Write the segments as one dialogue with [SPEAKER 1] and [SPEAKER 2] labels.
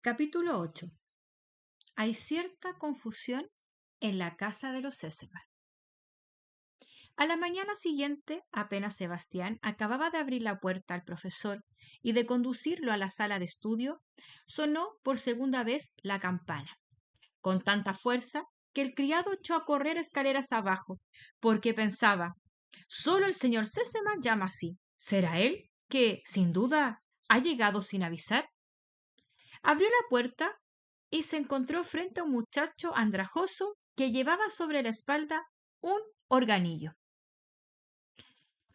[SPEAKER 1] Capítulo 8. Hay cierta confusión en la casa de los Sesemann. A la mañana siguiente, apenas Sebastián acababa de abrir la puerta al profesor y de conducirlo a la sala de estudio, sonó por segunda vez la campana, con tanta fuerza que el criado echó a correr escaleras abajo, porque pensaba, solo el señor Sesemann llama así. ¿Será él, que, sin duda, ha llegado sin avisar? Abrió la puerta y se encontró frente a un muchacho andrajoso que llevaba sobre la espalda un organillo.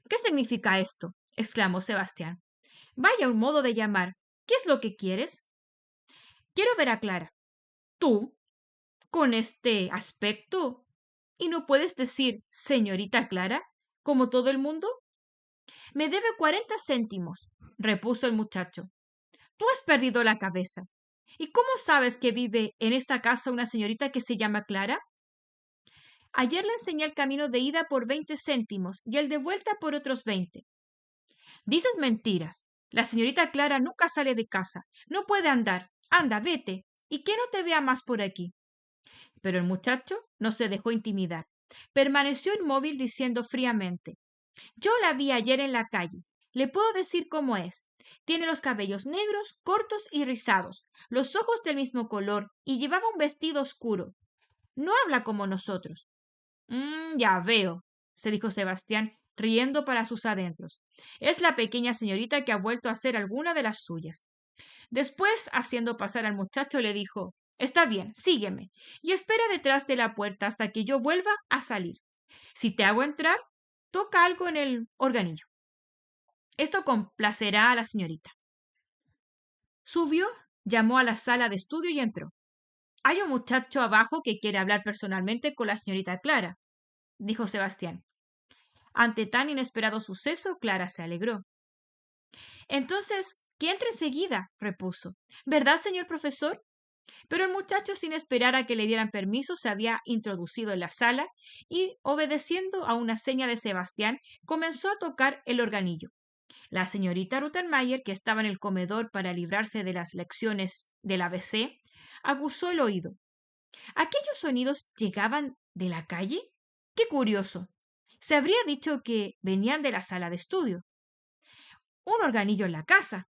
[SPEAKER 1] ¿Qué significa esto?, exclamó Sebastián. Vaya un modo de llamar. ¿Qué es lo que quieres? Quiero ver a Clara. ¿Tú? ¿Con este aspecto? ¿Y no puedes decir señorita Clara, como todo el mundo? Me debe 40 céntimos, repuso el muchacho. Tú has perdido la cabeza. ¿Y cómo sabes que vive en esta casa una señorita que se llama Clara? Ayer le enseñé el camino de ida por 20 céntimos y el de vuelta por otros 20. Dices mentiras. La señorita Clara nunca sale de casa. No puede andar. Anda, vete. Y que no te vea más por aquí. Pero el muchacho no se dejó intimidar. Permaneció inmóvil diciendo fríamente: Yo la vi ayer en la calle. Le puedo decir cómo es. Tiene los cabellos negros, cortos y rizados, los ojos del mismo color y llevaba un vestido oscuro. No habla como nosotros. Ya veo, se dijo Sebastián, riendo para sus adentros. Es la pequeña señorita que ha vuelto a ser alguna de las suyas. Después, haciendo pasar al muchacho, le dijo: Está bien, sígueme, y espera detrás de la puerta hasta que yo vuelva a salir. Si te hago entrar, toca algo en el organillo. Esto complacerá a la señorita. Subió, llamó a la sala de estudio y entró. Hay un muchacho abajo que quiere hablar personalmente con la señorita Clara, dijo Sebastián. Ante tan inesperado suceso, Clara se alegró. Entonces, que entre enseguida, repuso. ¿Verdad, señor profesor? Pero el muchacho, sin esperar a que le dieran permiso, se había introducido en la sala y, obedeciendo a una seña de Sebastián, comenzó a tocar el organillo. La señorita Rottenmeier, que estaba en el comedor para librarse de las lecciones del ABC, aguzó el oído. ¿Aquellos sonidos llegaban de la calle? ¡Qué curioso! Se habría dicho que venían de la sala de estudio. Un organillo en la casa.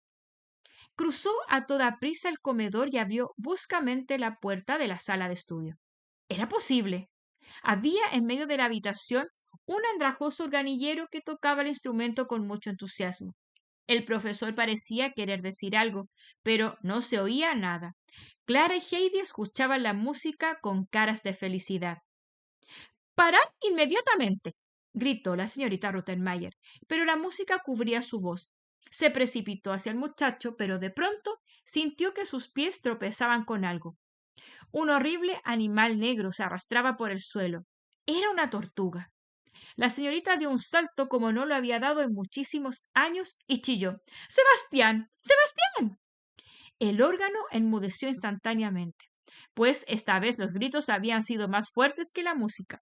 [SPEAKER 1] Cruzó a toda prisa el comedor y abrió bruscamente la puerta de la sala de estudio. Era posible. Había en medio de la habitación un andrajoso organillero que tocaba el instrumento con mucho entusiasmo. El profesor parecía querer decir algo, pero no se oía nada. Clara y Heidi escuchaban la música con caras de felicidad. ¡Parad inmediatamente!, gritó la señorita Rottenmeier, pero la música cubría su voz. Se precipitó hacia el muchacho, pero de pronto sintió que sus pies tropezaban con algo. Un horrible animal negro se arrastraba por el suelo. Era una tortuga. La señorita dio un salto como no lo había dado en muchísimos años y chilló: ¡Sebastián! ¡Sebastián! El órgano enmudeció instantáneamente, pues esta vez los gritos habían sido más fuertes que la música.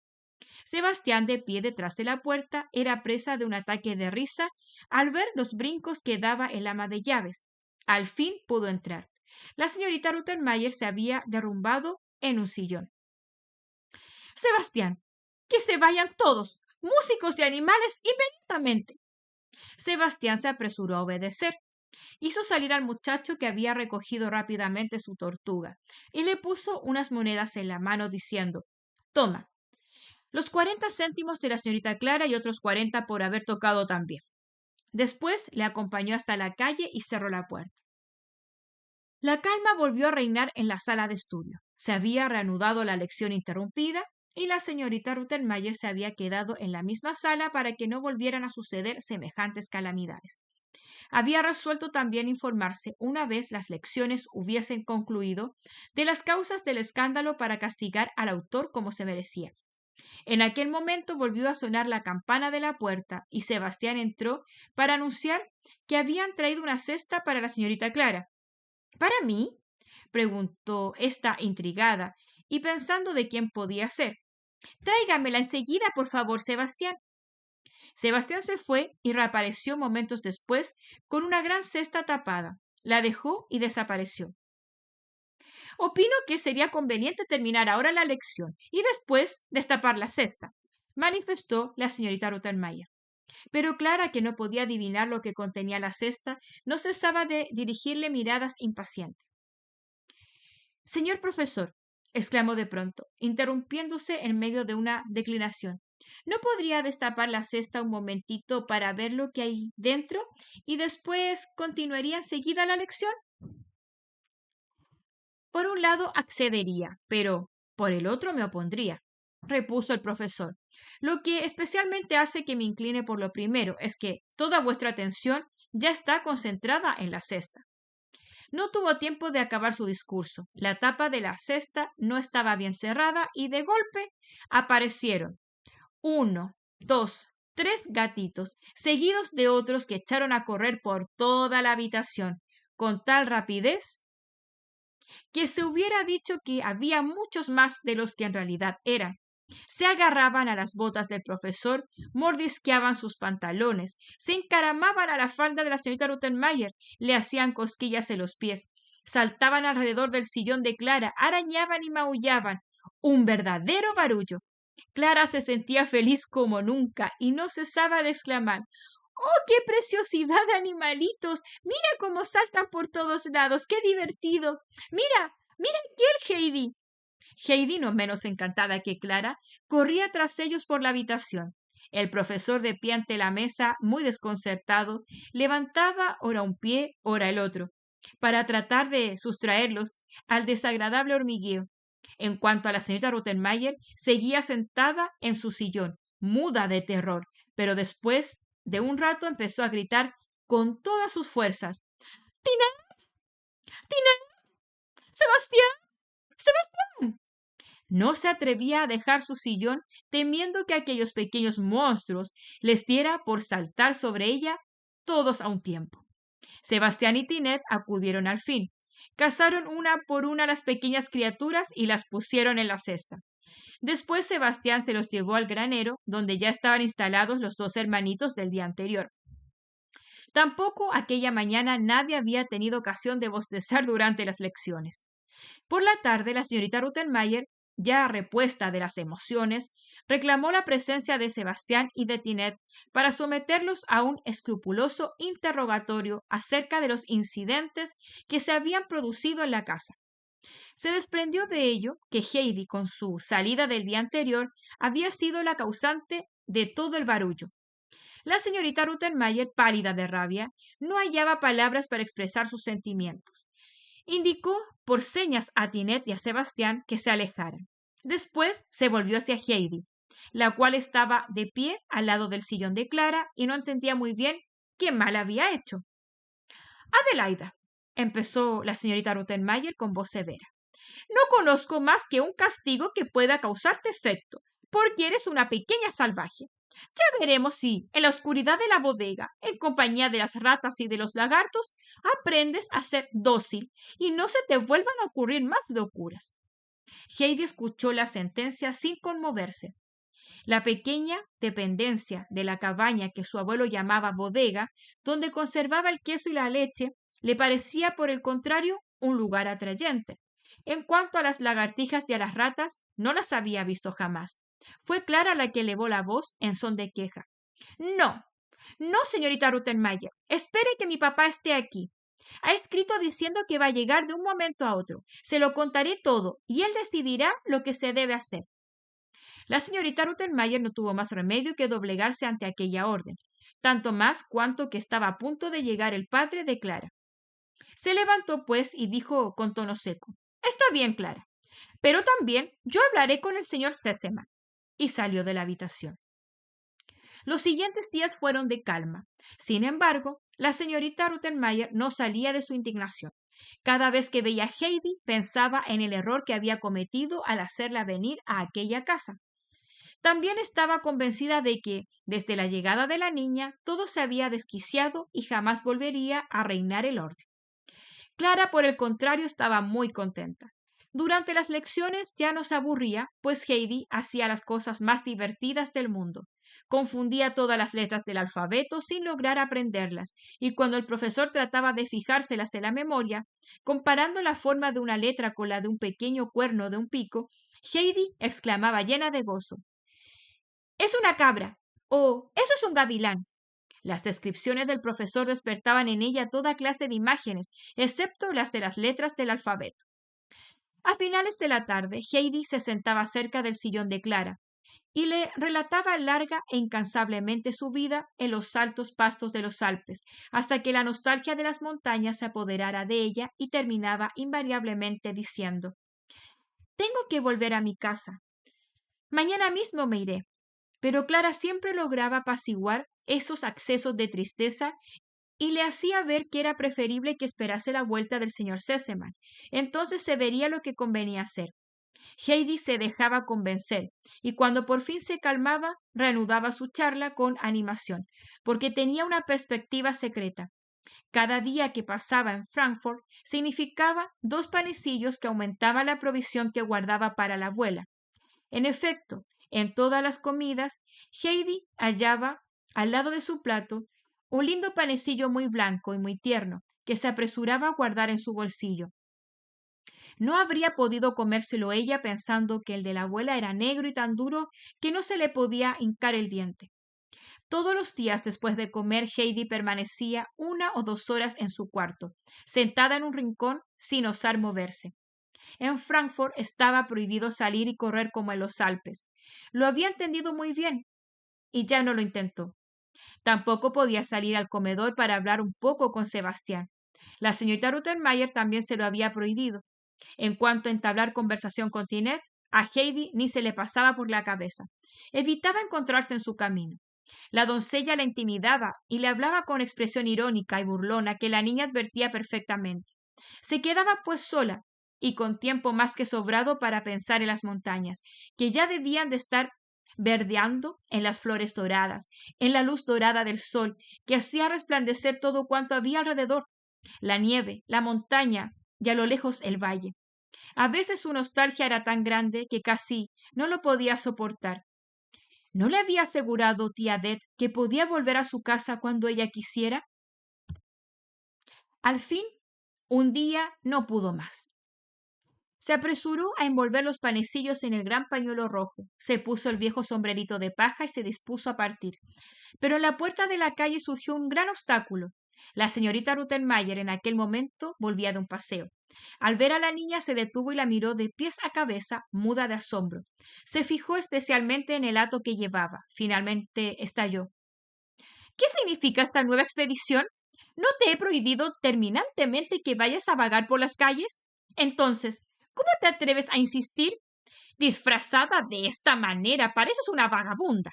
[SPEAKER 1] Sebastián, de pie detrás de la puerta, era presa de un ataque de risa al ver los brincos que daba el ama de llaves. Al fin pudo entrar. La señorita Rottenmeier se había derrumbado en un sillón. Sebastián, que se vayan todos, músicos y animales, inmediatamente. Sebastián se apresuró a obedecer. Hizo salir al muchacho, que había recogido rápidamente su tortuga, y le puso unas monedas en la mano, diciendo: Toma, los 40 céntimos de la señorita Clara y otros 40 por haber tocado también. Después le acompañó hasta la calle y cerró la puerta. La calma volvió a reinar en la sala de estudio. Se había reanudado la lección interrumpida y la señorita Rottenmeier se había quedado en la misma sala para que no volvieran a suceder semejantes calamidades. Había resuelto también informarse, una vez las lecciones hubiesen concluido, de las causas del escándalo para castigar al autor como se merecía. En aquel momento volvió a sonar la campana de la puerta y Sebastián entró para anunciar que habían traído una cesta para la señorita Clara. ¿Para mí? preguntó ésta intrigada y pensando de quién podía ser. Tráigamela enseguida, por favor, Sebastián. Sebastián se fue y reapareció momentos después con una gran cesta tapada. La dejó y desapareció. Opino que sería conveniente terminar ahora la lección y después destapar la cesta, manifestó la señorita Rottenmeier. Pero Clara, que no podía adivinar lo que contenía la cesta, no cesaba de dirigirle miradas impacientes. Señor profesor, exclamó de pronto, interrumpiéndose en medio de una declinación, ¿no podría destapar la cesta un momentito para ver lo que hay dentro y después continuaría enseguida la lección? Por un lado accedería, pero por el otro me opondría, repuso el profesor. Lo que especialmente hace que me incline por lo primero es que toda vuestra atención ya está concentrada en la cesta. No tuvo tiempo de acabar su discurso. La tapa de la cesta no estaba bien cerrada y de golpe aparecieron 1, 2, 3 gatitos, seguidos de otros que echaron a correr por toda la habitación con tal rapidez que se hubiera dicho que había muchos más de los que en realidad eran. Se agarraban a las botas del profesor, mordisqueaban sus pantalones, se encaramaban a la falda de la señorita Rottenmeier, le hacían cosquillas en los pies, saltaban alrededor del sillón de Clara, arañaban y maullaban. Un verdadero barullo. Clara se sentía feliz como nunca y no cesaba de exclamar ¡Oh, qué preciosidad de animalitos! Mira cómo saltan por todos lados, qué divertido. Mira, mira aquel Heidi. Heidi, no menos encantada que Clara, corría tras ellos por la habitación. El profesor, de pie ante la mesa, muy desconcertado, levantaba ora un pie, ora el otro, para tratar de sustraerlos al desagradable hormigueo. En cuanto a la señorita Rottenmeier, seguía sentada en su sillón, muda de terror, pero después de un rato empezó a gritar con todas sus fuerzas. ¡Tinet! ¡Tinet! ¡Sebastián! ¡Sebastián! No se atrevía a dejar su sillón temiendo que aquellos pequeños monstruos les diera por saltar sobre ella todos a un tiempo. Sebastián y Tinet acudieron al fin. Cazaron una por una las pequeñas criaturas y las pusieron en la cesta. Después Sebastián se los llevó al granero, donde ya estaban instalados los dos hermanitos del día anterior. Tampoco aquella mañana nadie había tenido ocasión de bostezar durante las lecciones. Por la tarde, la señorita Rottenmeier, ya repuesta de las emociones, reclamó la presencia de Sebastián y de Tinet para someterlos a un escrupuloso interrogatorio acerca de los incidentes que se habían producido en la casa. Se desprendió de ello que Heidi, con su salida del día anterior, había sido la causante de todo el barullo. La señorita Rottenmeier, pálida de rabia, no hallaba palabras para expresar sus sentimientos. Indicó por señas a Tinet y a Sebastián que se alejaran. Después se volvió hacia Heidi, la cual estaba de pie al lado del sillón de Clara y no entendía muy bien qué mal había hecho. Adelaida, empezó la señorita Rottenmeier con voz severa, no conozco más que un castigo que pueda causarte efecto, porque eres una pequeña salvaje. Ya veremos si, en la oscuridad de la bodega, en compañía de las ratas y de los lagartos, aprendes a ser dócil y no se te vuelvan a ocurrir más locuras. Heidi escuchó la sentencia sin conmoverse. La pequeña dependencia de la cabaña que su abuelo llamaba bodega, donde conservaba el queso y la leche, le parecía, por el contrario, un lugar atrayente. En cuanto a las lagartijas y a las ratas, no las había visto jamás. Fue Clara la que elevó la voz en son de queja. No, no, señorita Rottenmeier. Espere que mi papá esté aquí. Ha escrito diciendo que va a llegar de un momento a otro. Se lo contaré todo y él decidirá lo que se debe hacer. La señorita Rottenmeier no tuvo más remedio que doblegarse ante aquella orden, tanto más cuanto que estaba a punto de llegar el padre de Clara. Se levantó, pues, y dijo con tono seco, Está bien, Clara, pero también yo hablaré con el señor Sesemann. Y salió de la habitación. Los siguientes días fueron de calma. Sin embargo, la señorita Rottenmeier no salía de su indignación. Cada vez que veía a Heidi, pensaba en el error que había cometido al hacerla venir a aquella casa. También estaba convencida de que, desde la llegada de la niña, todo se había desquiciado y jamás volvería a reinar el orden. Clara, por el contrario, estaba muy contenta. Durante las lecciones ya no se aburría, pues Heidi hacía las cosas más divertidas del mundo. Confundía todas las letras del alfabeto sin lograr aprenderlas, y cuando el profesor trataba de fijárselas en la memoria, comparando la forma de una letra con la de un pequeño cuerno de un pico, Heidi exclamaba llena de gozo: «¡Es una cabra!» o «¡Eso es un gavilán!». Las descripciones del profesor despertaban en ella toda clase de imágenes, excepto las de las letras del alfabeto. A finales de la tarde, Heidi se sentaba cerca del sillón de Clara y le relataba larga e incansablemente su vida en los altos pastos de los Alpes, hasta que la nostalgia de las montañas se apoderara de ella y terminaba invariablemente diciendo: «Tengo que volver a mi casa. Mañana mismo me iré». Pero Clara siempre lograba apaciguar esos accesos de tristeza y le hacía ver que era preferible que esperase la vuelta del señor Sesemann. Entonces se vería lo que convenía hacer. Heidi se dejaba convencer, y cuando por fin se calmaba, reanudaba su charla con animación, porque tenía una perspectiva secreta. Cada día que pasaba en Frankfurt significaba 2 panecillos que aumentaba la provisión que guardaba para la abuela. En efecto, en todas las comidas, Heidi hallaba al lado de su plato un lindo panecillo muy blanco y muy tierno, que se apresuraba a guardar en su bolsillo. No habría podido comérselo ella pensando que el de la abuela era negro y tan duro que no se le podía hincar el diente. Todos los días después de comer, Heidi permanecía 1 o 2 horas en su cuarto, sentada en un rincón sin osar moverse. En Frankfurt estaba prohibido salir y correr como en los Alpes. Lo había entendido muy bien y ya no lo intentó. Tampoco podía salir al comedor para hablar un poco con Sebastián. La señorita Rottenmeier también se lo había prohibido. En cuanto a entablar conversación con Tinet, a Heidi ni se le pasaba por la cabeza. Evitaba encontrarse en su camino. La doncella la intimidaba y le hablaba con expresión irónica y burlona que la niña advertía perfectamente. Se quedaba pues sola y con tiempo más que sobrado para pensar en las montañas, que ya debían de estar verdeando en las flores doradas, en la luz dorada del sol, que hacía resplandecer todo cuanto había alrededor, la nieve, la montaña y a lo lejos el valle. A veces su nostalgia era tan grande que casi no lo podía soportar. ¿No le había asegurado tía Det que podía volver a su casa cuando ella quisiera? Al fin, un día no pudo más. Se apresuró a envolver los panecillos en el gran pañuelo rojo, se puso el viejo sombrerito de paja y se dispuso a partir. Pero en la puerta de la calle surgió un gran obstáculo. La señorita Rottenmeier en aquel momento volvía de un paseo. Al ver a la niña se detuvo y la miró de pies a cabeza, muda de asombro. Se fijó especialmente en el hato que llevaba. Finalmente estalló: «¿Qué significa esta nueva expedición? ¿No te he prohibido terminantemente que vayas a vagar por las calles? Entonces, ¿cómo te atreves a insistir? Disfrazada de esta manera, pareces una vagabunda».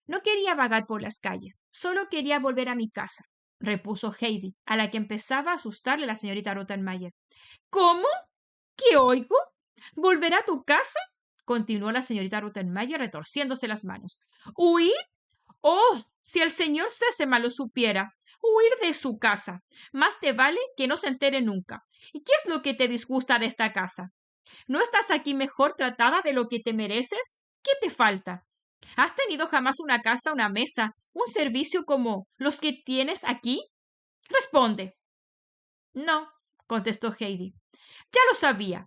[SPEAKER 1] «No quería vagar por las calles, solo quería volver a mi casa», repuso Heidi, a la que empezaba a asustarle la señorita Rottenmeier. «¿Cómo? ¿Qué oigo? ¿Volver a tu casa?», continuó la señorita Rottenmeier retorciéndose las manos. «¿Huir? ¡Oh! Si el señor Sesemann lo supiera. Huir de su casa. Más te vale que no se entere nunca. ¿Y qué es lo que te disgusta de esta casa? ¿No estás aquí mejor tratada de lo que te mereces? ¿Qué te falta? ¿Has tenido jamás una casa, una mesa, un servicio como los que tienes aquí? Responde». «No», contestó Heidi. «Ya lo sabía.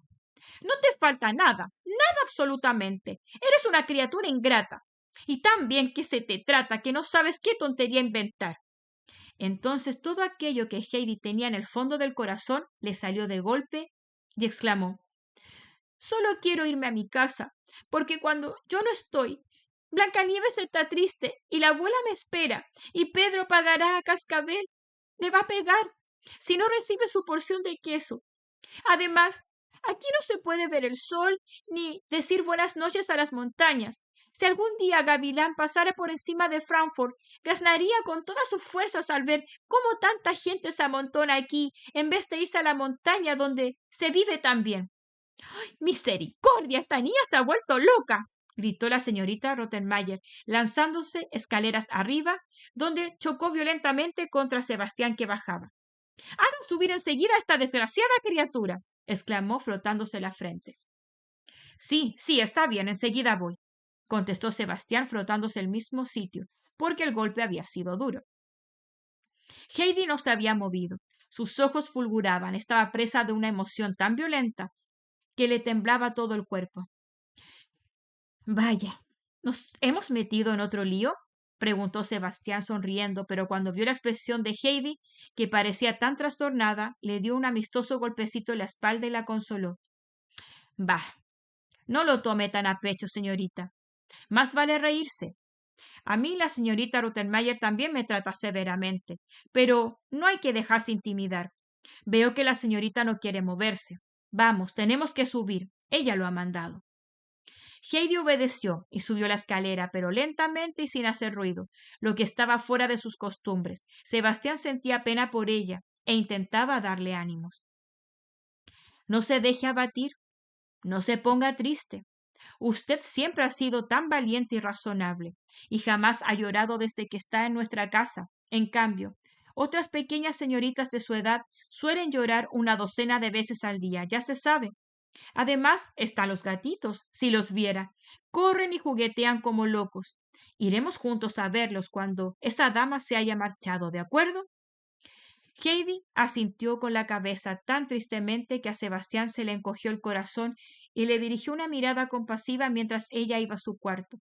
[SPEAKER 1] No te falta nada, nada absolutamente. Eres una criatura ingrata. Y tan bien que se te trata que no sabes qué tontería inventar». Entonces todo aquello que Heidi tenía en el fondo del corazón le salió de golpe y exclamó: «Solo quiero irme a mi casa, porque cuando yo no estoy, Blancanieves está triste y la abuela me espera, y Pedro pagará a Cascabel. Le va a pegar si no recibe su porción de queso. Además, aquí no se puede ver el sol ni decir buenas noches a las montañas. Si algún día Gavilán pasara por encima de Frankfurt, graznaría con todas sus fuerzas al ver cómo tanta gente se amontona aquí en vez de irse a la montaña donde se vive tan bien». «¡Misericordia! Esta niña se ha vuelto loca», gritó la señorita Rottenmeier, lanzándose escaleras arriba, donde chocó violentamente contra Sebastián, que bajaba. —¡Haga subir enseguida a esta desgraciada criatura! —exclamó frotándose la frente. —Sí, sí, está bien, enseguida voy —contestó Sebastián frotándose el mismo sitio, porque el golpe había sido duro. Heidi no se había movido. Sus ojos fulguraban. Estaba presa de una emoción tan violenta que le temblaba todo el cuerpo. —Vaya, ¿nos hemos metido en otro lío? —preguntó Sebastián sonriendo, pero cuando vio la expresión de Heidi, que parecía tan trastornada, le dio un amistoso golpecito en la espalda y la consoló. —Bah, no lo tome tan a pecho, señorita. Más vale reírse. A mí la señorita Rottenmeier también me trata severamente, pero no hay que dejarse intimidar. Veo que la señorita no quiere moverse. Vamos, tenemos que subir. Ella lo ha mandado. Heidi obedeció y subió la escalera, pero lentamente y sin hacer ruido, lo que estaba fuera de sus costumbres. Sebastián sentía pena por ella e intentaba darle ánimos. No se deje abatir, no se ponga triste. Usted siempre ha sido tan valiente y razonable, y jamás ha llorado desde que está en nuestra casa. En cambio, otras pequeñas señoritas de su edad suelen llorar una docena de veces al día, ya se sabe. Además, están los gatitos, si los viera. Corren y juguetean como locos. Iremos juntos a verlos cuando esa dama se haya marchado, ¿de acuerdo? Heidi asintió con la cabeza tan tristemente que a Sebastián se le encogió el corazón y le dirigió una mirada compasiva mientras ella iba a su cuarto.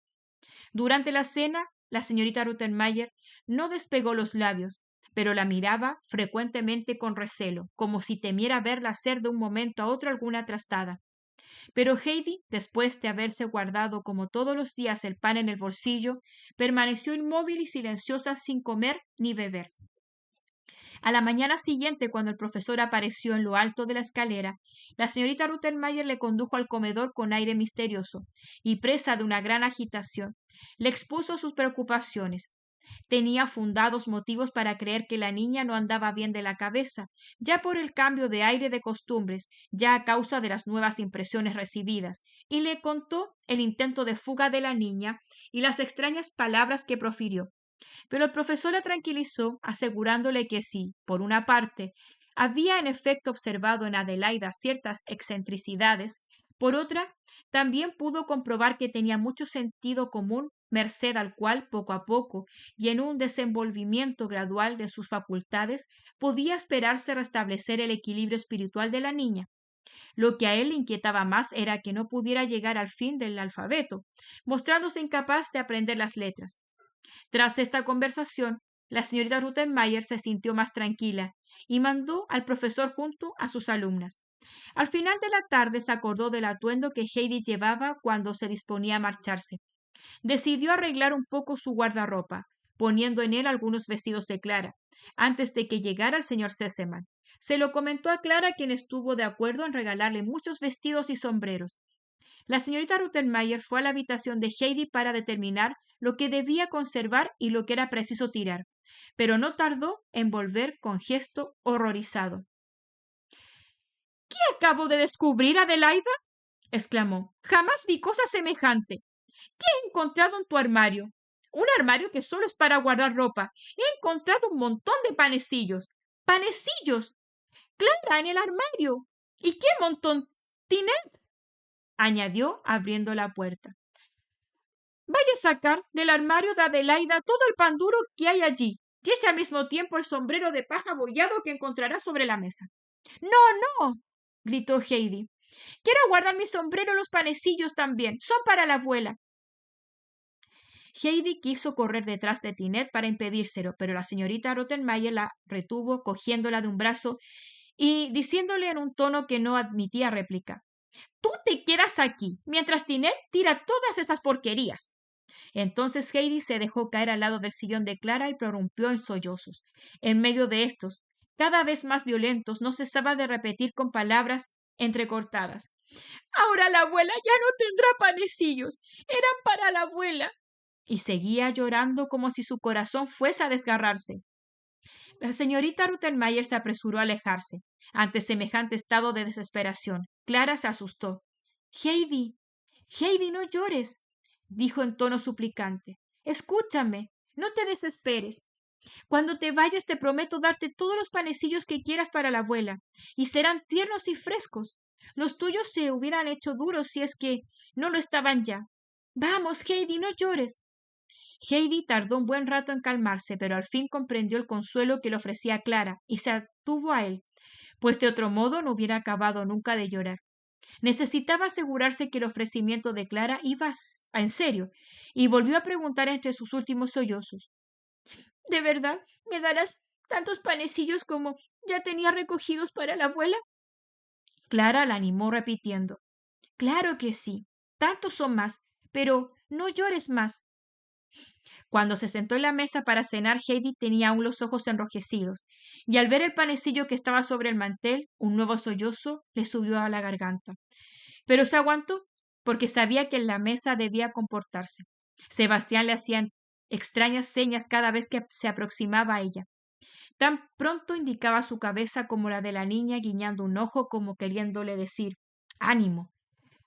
[SPEAKER 1] Durante la cena, la señorita Rottenmeier no despegó los labios, pero la miraba frecuentemente con recelo, como si temiera verla hacer de un momento a otro alguna trastada. Pero Heidi, después de haberse guardado como todos los días el pan en el bolsillo, permaneció inmóvil y silenciosa sin comer ni beber. A la mañana siguiente, cuando el profesor apareció en lo alto de la escalera, la señorita Rottenmeier le condujo al comedor con aire misterioso, y presa de una gran agitación, le expuso sus preocupaciones. Tenía fundados motivos para creer que la niña no andaba bien de la cabeza, ya por el cambio de aire de costumbres, ya a causa de las nuevas impresiones recibidas, y le contó el intento de fuga de la niña y las extrañas palabras que profirió. Pero el profesor la tranquilizó, asegurándole que sí, por una parte, había en efecto observado en Adelaida ciertas excentricidades, por otra, también pudo comprobar que tenía mucho sentido común, merced al cual, poco a poco, y en un desenvolvimiento gradual de sus facultades, podía esperarse restablecer el equilibrio espiritual de la niña. Lo que a él le inquietaba más era que no pudiera llegar al fin del alfabeto, mostrándose incapaz de aprender las letras. Tras esta conversación, la señorita Rottenmeier se sintió más tranquila y mandó al profesor junto a sus alumnas. Al final de la tarde se acordó del atuendo que Heidi llevaba cuando se disponía a marcharse. Decidió arreglar un poco su guardarropa, poniendo en él algunos vestidos de Clara, antes de que llegara el señor Sesemann. Se lo comentó a Clara, quien estuvo de acuerdo en regalarle muchos vestidos y sombreros. La señorita Rottenmeier fue a la habitación de Heidi para determinar lo que debía conservar y lo que era preciso tirar, pero no tardó en volver con gesto horrorizado. —¿Qué acabo de descubrir, Adelaida? —exclamó. —Jamás vi cosa semejante. ¿Qué he encontrado en tu armario? Un armario que solo es para guardar ropa. He encontrado un montón de panecillos. ¡Panecillos! ¡Clara, en el armario! ¿Y qué montón? —Tinet —añadió abriendo la puerta—. Vaya a sacar del armario de Adelaida todo el pan duro que hay allí, y eche al mismo tiempo el sombrero de paja abollado que encontrará sobre la mesa. —No, no —gritó Heidi—. Quiero guardar mi sombrero y los panecillos también. Son para la abuela. Heidi quiso correr detrás de Tinet para impedírselo, pero la señorita Rottenmeier la retuvo cogiéndola de un brazo y diciéndole en un tono que no admitía réplica: —Tú te quedas aquí, mientras Tinet tira todas esas porquerías. Entonces Heidi se dejó caer al lado del sillón de Clara y prorrumpió en sollozos. En medio de estos, cada vez más violentos, no cesaba de repetir con palabras entrecortadas: —Ahora la abuela ya no tendrá panecillos. Eran para la abuela. Y seguía llorando como si su corazón fuese a desgarrarse. La señorita Rottenmeier se apresuró a alejarse. Ante semejante estado de desesperación, Clara se asustó. —Heidi, Heidi, no llores —dijo en tono suplicante—. Escúchame, no te desesperes. Cuando te vayas te prometo darte todos los panecillos que quieras para la abuela, y serán tiernos y frescos. Los tuyos se hubieran hecho duros si es que no lo estaban ya. Vamos, Heidi, no llores. Heidi tardó un buen rato en calmarse, pero al fin comprendió el consuelo que le ofrecía Clara y se atuvo a él, pues de otro modo no hubiera acabado nunca de llorar. Necesitaba asegurarse que el ofrecimiento de Clara iba en serio, y volvió a preguntar entre sus últimos sollozos: ¿De verdad me darás tantos panecillos como ya tenía recogidos para la abuela? Clara la animó repitiendo: Claro que sí, tantos son más, pero no llores más. Cuando se sentó en la mesa para cenar, Heidi tenía aún los ojos enrojecidos, y al ver el panecillo que estaba sobre el mantel, un nuevo sollozo le subió a la garganta. Pero se aguantó, porque sabía que en la mesa debía comportarse. Sebastián le hacía extrañas señas cada vez que se aproximaba a ella. Tan pronto indicaba su cabeza como la de la niña, guiñando un ojo como queriéndole decir: ánimo,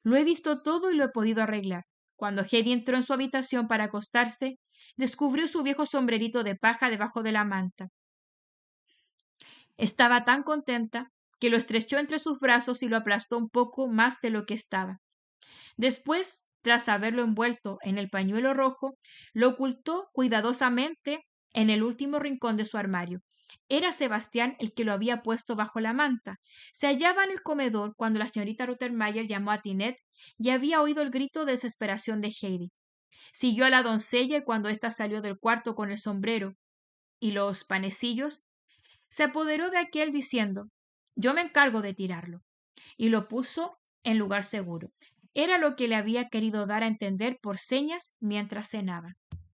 [SPEAKER 1] lo he visto todo y lo he podido arreglar. Cuando Heidi entró en su habitación para acostarse, descubrió su viejo sombrerito de paja debajo de la manta. Estaba tan contenta que lo estrechó entre sus brazos y lo aplastó un poco más de lo que estaba. Después, tras haberlo envuelto en el pañuelo rojo, lo ocultó cuidadosamente en el último rincón de su armario. Era Sebastián el que lo había puesto bajo la manta. Se hallaba en el comedor cuando la señorita Rottenmeier llamó a Tinet y había oído el grito de desesperación de Heidi. Siguió a la doncella y cuando ésta salió del cuarto con el sombrero y los panecillos, se apoderó de aquel diciendo: Yo me encargo de tirarlo, y lo puso en lugar seguro. Era lo que le había querido dar a entender por señas mientras cenaba.